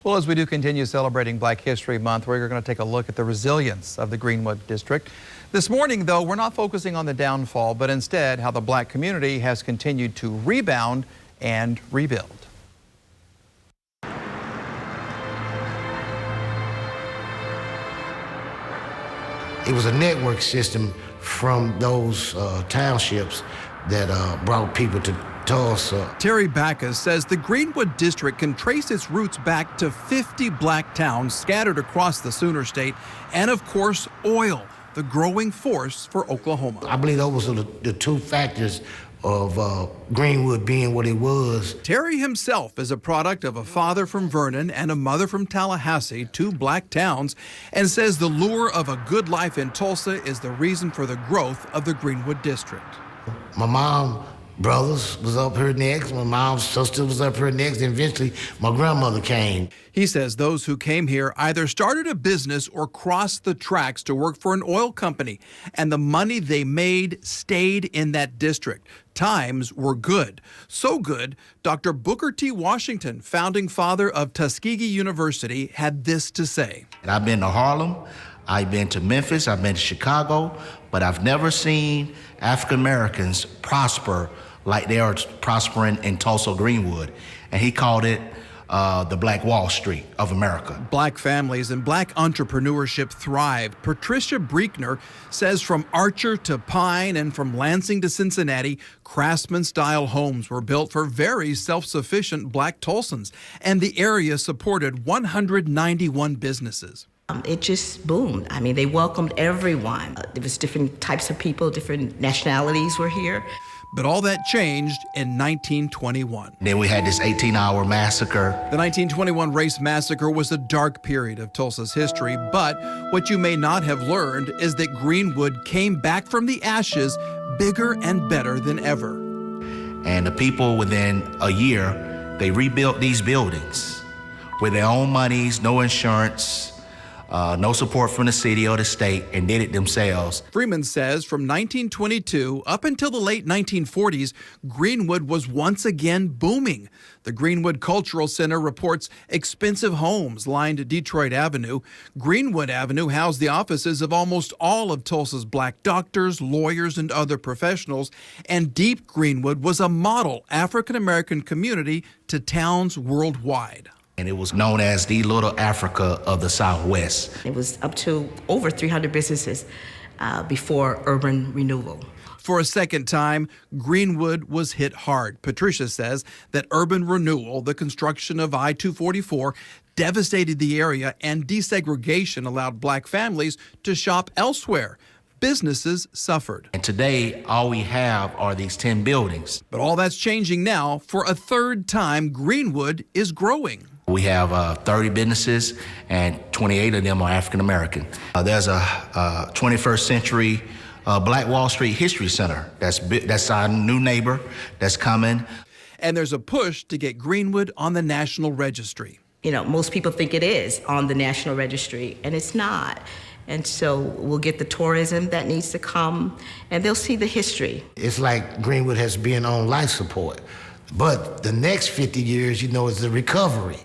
Well, as we do continue celebrating Black History Month, we're going to take a look at the resilience of the Greenwood district. This morning, though, we're not focusing on the downfall, but instead how the Black community has continued to rebound and rebuild. It was a network system from those townships that brought people to Tulsa. Terry Backus says the Greenwood district can trace its roots back to 50 black towns scattered across the Sooner State, and of course, oil, the growing force for Oklahoma. I believe those are the two factors of Greenwood being what it was. Terry himself is a product of a father from Vernon and a mother from Tallahassee, two black towns, and says the lure of a good life in Tulsa is the reason for the growth of the Greenwood district. My mom, brothers was up here next. My mom's sister was up here next. And eventually, my grandmother came. He says those who came here either started a business or crossed the tracks to work for an oil company, and the money they made stayed in that district. Times were good. So good, Dr. Booker T. Washington, founding father of Tuskegee University, had this to say. And I've been to Harlem, I've been to Memphis, I've been to Chicago, but I've never seen African Americans prosper like they are prospering in Tulsa, Greenwood. And he called it the Black Wall Street of America. Black families and black entrepreneurship thrived. Patricia Briekner says from Archer to Pine and from Lansing to Cincinnati, craftsman-style homes were built for very self-sufficient black Tulsans, and the area supported 191 businesses. It just boomed. I mean, they welcomed everyone. There was different types of people, different nationalities were here. But all that changed in 1921. Then we had this 18-hour massacre. The 1921 race massacre was a dark period of Tulsa's history, but what you may not have learned is that Greenwood came back from the ashes bigger and better than ever. And the people within a year, they rebuilt these buildings with their own monies, no insurance, no support from the city or the state, and did it themselves. Freeman says from 1922 up until the late 1940s, Greenwood was once again booming. The Greenwood Cultural Center reports expensive homes lined Detroit Avenue. Greenwood Avenue housed the offices of almost all of Tulsa's black doctors, lawyers, and other professionals. And Deep Greenwood was a model African-American community to towns worldwide. And it was known as the Little Africa of the Southwest. It was up to over 300 businesses before urban renewal. For a second time, Greenwood was hit hard. Patricia says that urban renewal, the construction of I-244, devastated the area, and desegregation allowed black families to shop elsewhere. Businesses suffered. And today, all we have are these 10 buildings. But all that's changing now. For a third time, Greenwood is growing. We have 30 businesses, and 28 of them are African American. There's a 21st century Black Wall Street History Center. That's our new neighbor that's coming. And there's a push to get Greenwood on the National Registry. You know, most people think it is on the National Registry, and it's not. And so we'll get the tourism that needs to come, and they'll see the history. It's like Greenwood has been on life support. But the next 50 years, you know, is the recovery.